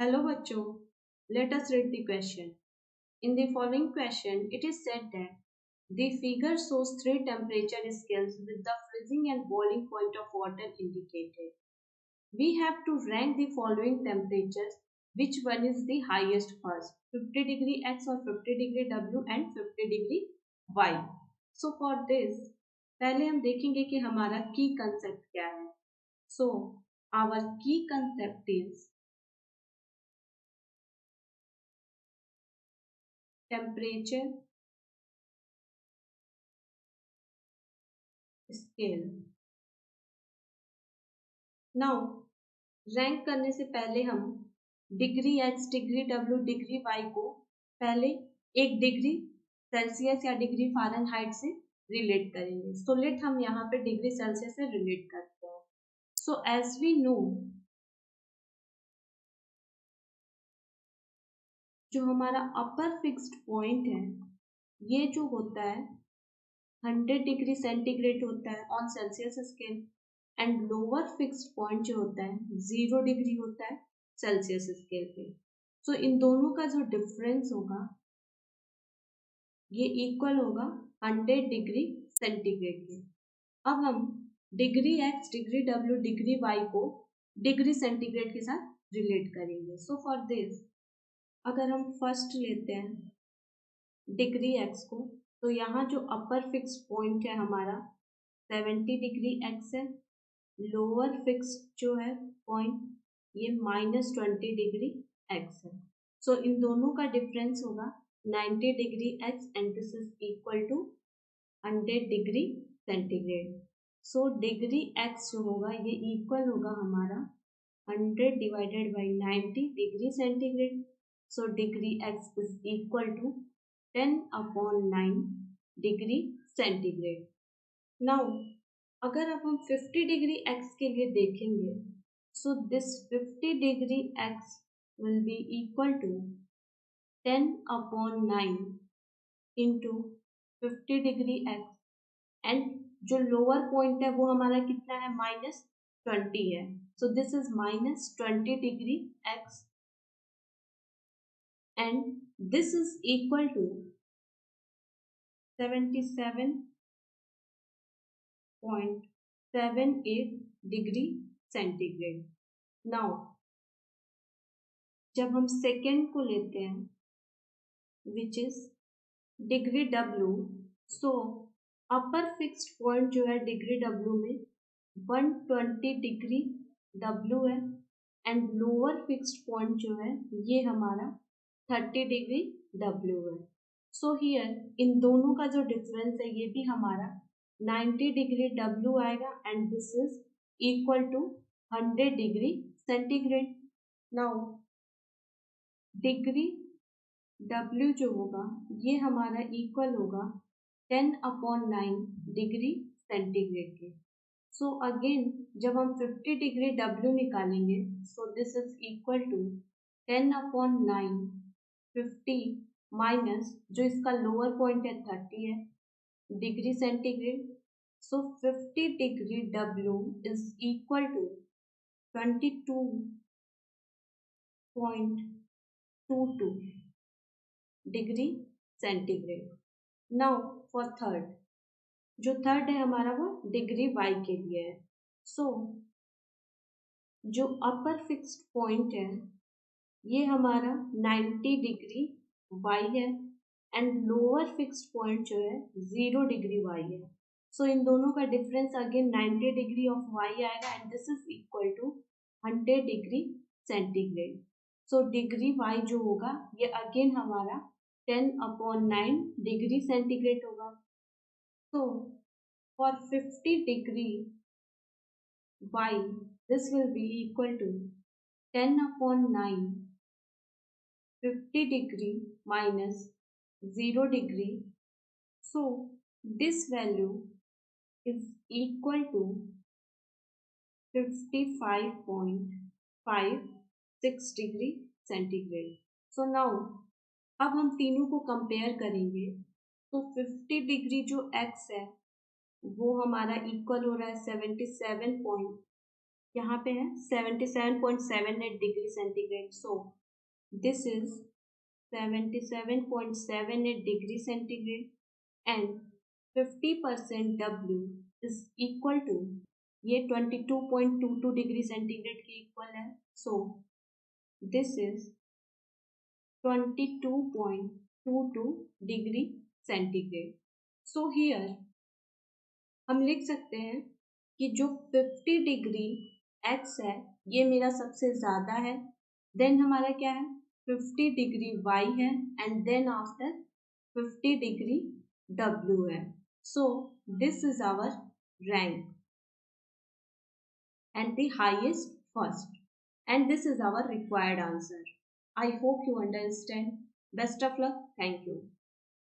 Hello bachcho, let us read the question. In the following question, it is said that the figure shows three temperature scales with the freezing and boiling point of water indicated. We have to rank the following temperatures. Which one is the highest first? 50 degree X or 50 degree W and 50 degree Y. So for this, पहले हम देखेंगे कि हमारा की concept क्या है. So our key concept is temperature scale. Now rank करने से पहले हम degree X, degree W, degree Y को पहले एक डिग्री सेल्सियस या डिग्री फ़ारेनहाइट से रिलेट करेंगे. सो लेट हम यहाँ पे डिग्री सेल्सियस से रिलेट करते हैं. सो एज वी नो, जो हमारा अपर फिक्स्ड पॉइंट है ये जो होता है 100 डिग्री सेंटीग्रेड होता है on Celsius scale, and lower fixed point जो होता है 0 डिग्री होता है सेल्सियस स्केल पे. सो इन दोनों का जो डिफरेंस होगा ये इक्वल होगा 100 डिग्री सेंटीग्रेड के. अब हम degree X, degree W, degree Y को डिग्री सेंटीग्रेड के साथ रिलेट करेंगे. सो फॉर दिस अगर हम फर्स्ट लेते हैं डिग्री एक्स को, तो यहाँ जो अपर फिक्स पॉइंट है हमारा 70 डिग्री एक्स है, लोअर फिक्स जो है पॉइंट ये -20 डिग्री एक्स है. सो इन दोनों का डिफरेंस होगा 90 degree X and this is equal to 100 degree centigrade. So degree X जो होगा ये इक्वल होगा हमारा 100 divided by 90 degree centigrade. So degree X is equal to 10/9 degree centigrade. Now अगर अब हम 50 डिग्री एक्स के लिए देखेंगे, so this 50 degree X will be equal to 10/9 into 50 degree X, and जो लोअर पॉइंट है वो हमारा कितना है -20 है. So this is -20 degree X and this is equal to 77.78 degree centigrade. Now जब हम सेकेंड को लेते हैं which is degree W, so upper fixed point जो है डिग्री डब्ल्यू में 120 डिग्री डब्ल्यू है, एंड लोअर फिक्स्ड पॉइंट जो है ये हमारा 30 डिग्री डब्ल्यू है. सो हियर इन दोनों का जो डिफरेंस है ये भी हमारा 90 डिग्री डब्ल्यू आएगा and this is equal to 100 degree centigrade. Now degree W जो होगा ये हमारा इक्वल होगा 10/9 डिग्री सेंटीग्रेड के. सो अगेन जब हम 50 डिग्री W निकालेंगे, so this is equal to 10/9 50 minus जो इसका लोअर पॉइंट है 30 है degree centigrade. So 50 degree W is equal to 22.22 degree centigrade. Now for third, जो थर्ड है हमारा वो डिग्री वाई के लिए है. सो जो अपर फिक्स्ड पॉइंट है ये हमारा 90 डिग्री वाई है, एंड लोअर फिक्स्ड पॉइंट जो है 0 डिग्री वाई है. सो इन दोनों का difference again 90 degree of Y आएगा and this is equal to 100 degree centigrade. So degree Y जो होगा ये अगेन हमारा 10/9 डिग्री सेंटीग्रेड होगा. तो for 50 degree Y this will be equal to 10/9 50 degree minus 0 degree. So this value is equal to 55.56 degree centigrade. So now अब हम तीनों को कंपेयर करेंगे, तो 50 डिग्री जो x है वो हमारा इक्वल हो रहा है यहाँ पे है 77.78 degree centigrade. So this is 77.78 degree centigrade and 50% W is equal to ये 22.22 डिग्री सेंटीग्रेड के इक्वल है. So this is 22.22 degree centigrade. So here हम लिख सकते हैं कि जो 50 डिग्री x है ये मेरा सबसे ज़्यादा है. देन हमारा क्या है 50 डिग्री y है and then after 50 degree w है. So this is our rank and the highest first, and this is our required answer. I hope you understand. Best of luck. Thank you.